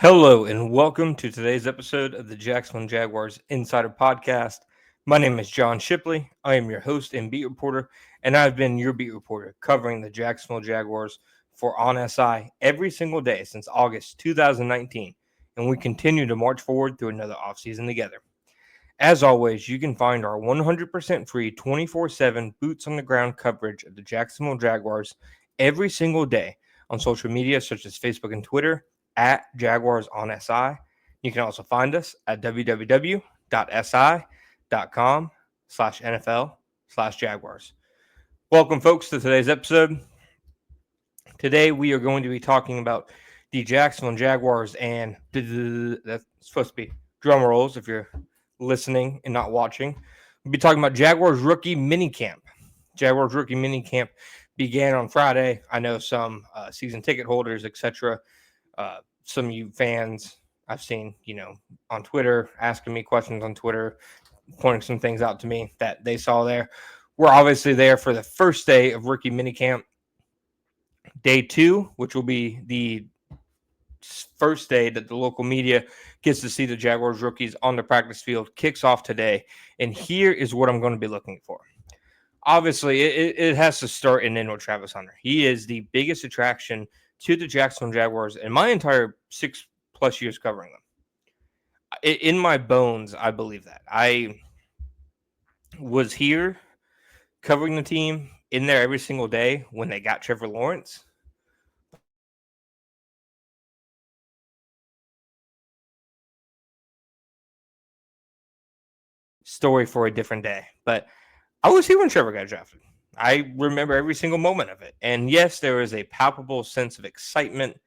Hello and welcome to today's episode of the Jacksonville Jaguars Insider Podcast. My name is John Shipley. I am your host and beat reporter, and I've been your beat reporter covering the Jacksonville Jaguars for On SI every single day since August 2019, and we continue to march forward through another offseason together. As always, you can find our 100% free 24/7 boots on the ground coverage of the Jacksonville Jaguars every single day on social media such as Facebook and Twitter at Jaguars on SI. You can also find us at www.si.com/NFL/Jaguars. Welcome, folks, to today's episode. Today, we are going to be talking about the Jacksonville Jaguars, and that's supposed to be drum rolls if you're listening and not watching. We'll be talking about Jaguars rookie minicamp. Jaguars rookie minicamp began on Friday. I know some season ticket holders, etc., some of you fans I've seen, on Twitter, asking me questions on Twitter, pointing some things out to me that they saw there. We're obviously there for the first day of rookie minicamp. Day 2, which will be the first day that the local media gets to see the Jaguars rookies on the practice field, kicks off today. And here is what I'm going to be looking for. Obviously, it has to start and end with Travis Hunter. He is the biggest attraction to the Jacksonville Jaguars in my entire 6+ years covering them. In my bones, I believe that. I was here covering the team in there every single day when they got Trevor Lawrence. Story for a different day. But I was here when Trevor got drafted. I remember every single moment of it. And yes, there was a palpable sense of excitement.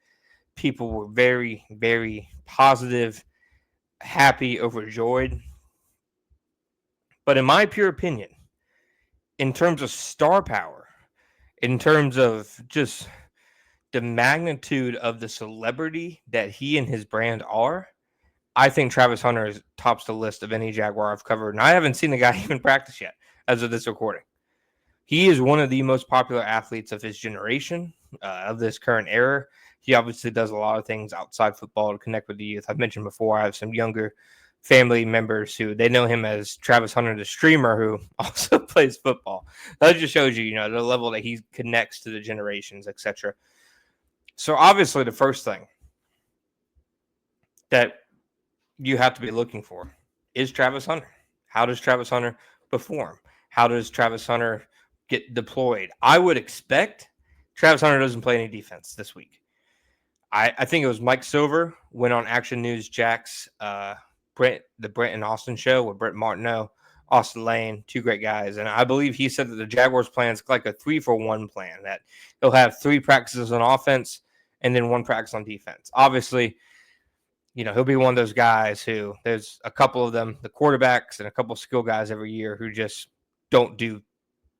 People were very, very positive, happy, overjoyed. But in my pure opinion, in terms of star power, in terms of just the magnitude of the celebrity that he and his brand are, I think Travis Hunter tops the list of any Jaguar I've covered. And I haven't seen the guy even practice yet as of this recording. He is one of the most popular athletes of his generation, of this current era. He obviously does a lot of things outside football to connect with the youth. I've mentioned before, I have some younger family members who they know him as Travis Hunter, the streamer, who also plays football. That just shows you, the level that he connects to the generations, etc. So obviously, the first thing that you have to be looking for is Travis Hunter. How does Travis Hunter perform? How does Travis Hunter get deployed? I would expect Travis Hunter doesn't play any defense this week. I think it was Mike Silver went on Action News Jack's the Brent and Austin show with Brent Martineau, Austin Lane, two great guys. And I believe he said that the Jaguars plan is like a 3-for-1 plan, that he'll have 3 practices on offense and then 1 practice on defense. Obviously, he'll be one of those guys who there's a couple of them, the quarterbacks and a couple of skill guys every year who just don't do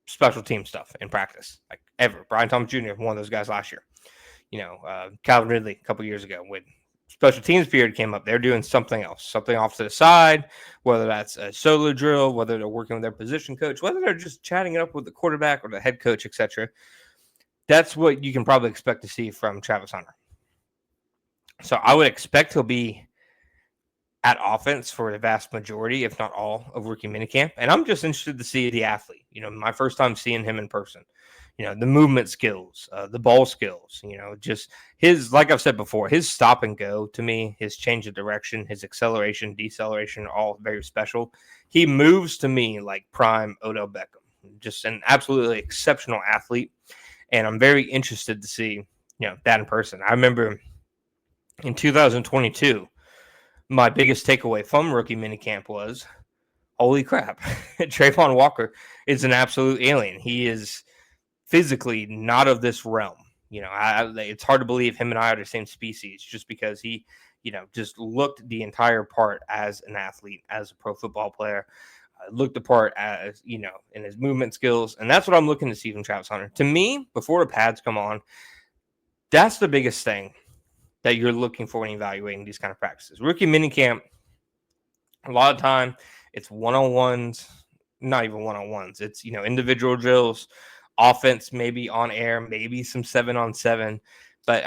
special team stuff in practice, like ever. Brian Thomas Jr., one of those guys last year. Calvin Ridley a couple years ago when special teams period came up, they're doing something else, something off to the side, whether that's a solo drill, whether they're working with their position coach, whether they're just chatting it up with the quarterback or the head coach, etc. That's what you can probably expect to see from Travis Hunter. So I would expect he'll be at offense for the vast majority, if not all, of rookie minicamp. And I'm just interested to see the athlete. My first time seeing him in person. The movement skills, the ball skills, just his, like I've said before, his stop and go to me, his change of direction, his acceleration, deceleration, all very special. He moves to me like prime Odell Beckham, just an absolutely exceptional athlete. And I'm very interested to see, that in person. I remember in 2022, my biggest takeaway from rookie minicamp was, holy crap, Trayvon Walker is an absolute alien. He is physically not of this realm. It's hard to believe him and I are the same species just because he, just looked the entire part as an athlete, as a pro football player, looked the part as, in his movement skills. And that's what I'm looking to see from Travis Hunter. To me, before the pads come on, that's the biggest thing that you're looking for when evaluating these kind of practices. Rookie minicamp, a lot of time, it's one-on-ones, not even one-on-ones. It's, individual drills, offense maybe on air, maybe some 7-on-7. But,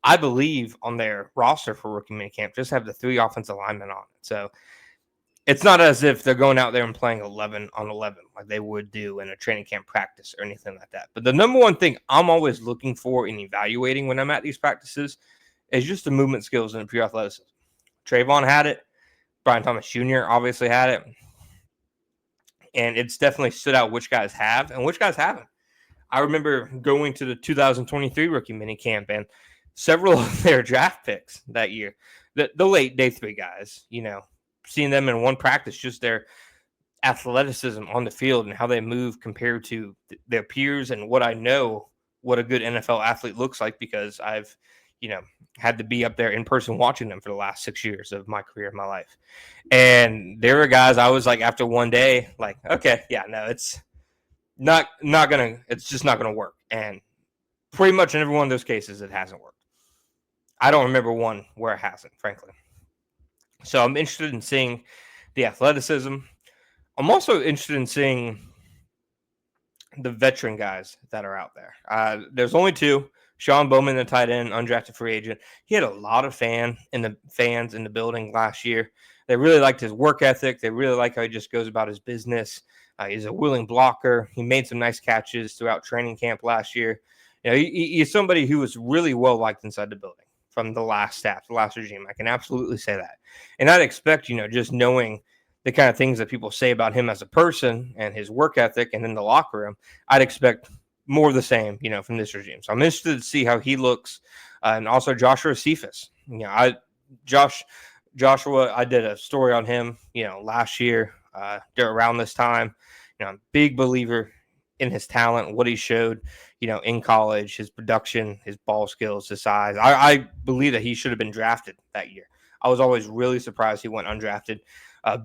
I believe on their roster for rookie minicamp just have the 3 offensive linemen on it. So it's not as if they're going out there and playing 11 on 11 like they would do in a training camp practice or anything like that. But the number one thing I'm always looking for in evaluating when I'm at these practices is just the movement skills and the pure athleticism. Trayvon had it. Brian Thomas Jr. obviously had it. And it's definitely stood out which guys have and which guys haven't. I remember going to the 2023 rookie minicamp and several of their draft picks that year, the late day 3 guys, seeing them in one practice, just their athleticism on the field and how they move compared to their peers and what I know what a good NFL athlete looks like because I've, had to be up there in person watching them for the last 6 years of my career, my life. And there were guys I was like, after one day, like, okay, yeah, no, it's just not gonna work. And pretty much in every one of those cases, it hasn't worked. I don't remember one where it hasn't, frankly. So I'm interested in seeing the athleticism. I'm also interested in seeing the veteran guys that are out there. There's only 2. Sean Bowman, the tight end, undrafted free agent. He had a lot of fans in the building last year. They really liked his work ethic. They really like how he just goes about his business. He's a willing blocker. He made some nice catches throughout training camp last year. He's somebody who was really well liked inside the building from the last staff, the last regime. I can absolutely say that. And I'd expect, just knowing the kind of things that people say about him as a person and his work ethic and in the locker room, I'd expect more of the same, from this regime. So I'm interested to see how he looks. And also Joshua Cephas. Joshua, I did a story on him, last year around this time. I'm a big believer in his talent, what he showed, in college, his production, his ball skills, his size. I believe that he should have been drafted that year. I was always really surprised he went undrafted.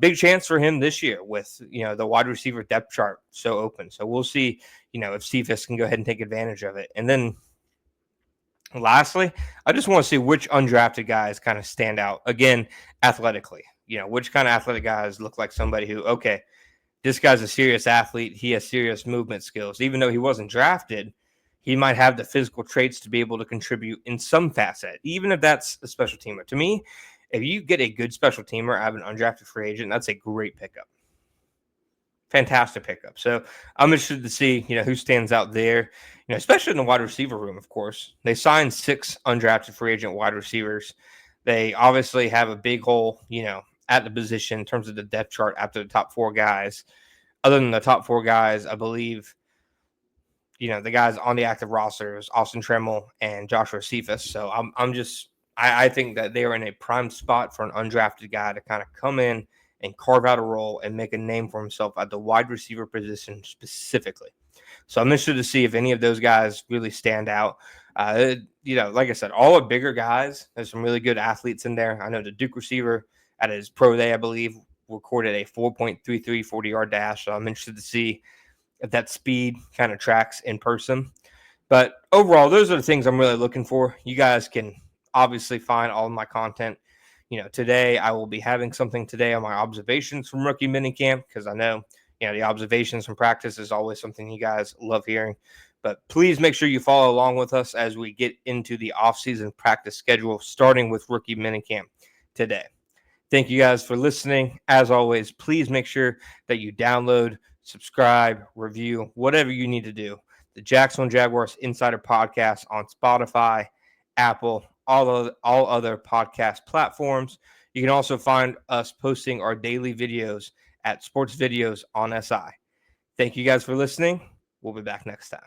Big chance for him this year with, the wide receiver depth chart so open. So we'll see, if Cephas can go ahead and take advantage of it. And then lastly, I just want to see which undrafted guys kind of stand out, again, athletically. Which kind of athletic guys look like somebody who, okay, this guy's a serious athlete. He has serious movement skills. Even though he wasn't drafted, he might have the physical traits to be able to contribute in some facet, even if that's a special teamer. To me, if you get a good special teamer out of an undrafted free agent, that's a great pickup. Fantastic pickup. So I'm interested to see, who stands out there, especially in the wide receiver room, of course. They signed 6 undrafted free agent wide receivers. They obviously have a big hole, at the position in terms of the depth chart after the top 4 guys. Other than the top 4 guys, I believe, the guys on the active roster is Austin Tremmel and Joshua Cephas. So I think that they are in a prime spot for an undrafted guy to kind of come in and carve out a role and make a name for himself at the wide receiver position specifically. So I'm interested to see if any of those guys really stand out. Like I said, all the bigger guys, there's some really good athletes in there. I know the Duke receiver at his pro day, I believe, recorded a 4.33 40-yard dash. So I'm interested to see if that speed kind of tracks in person. But overall, those are the things I'm really looking for. You guys can obviously find all of my content. Today I will be having something today on my observations from rookie minicamp because I know, the observations from practice is always something you guys love hearing. But please make sure you follow along with us as we get into the off-season practice schedule, starting with rookie minicamp today. Thank you guys for listening. As always, please make sure that you download, subscribe, review, whatever you need to do. The Jacksonville Jaguars Insider Podcast on Spotify, Apple, all other podcast platforms. You can also find us posting our daily videos at Sports Videos on SI. Thank you guys for listening. We'll be back next time.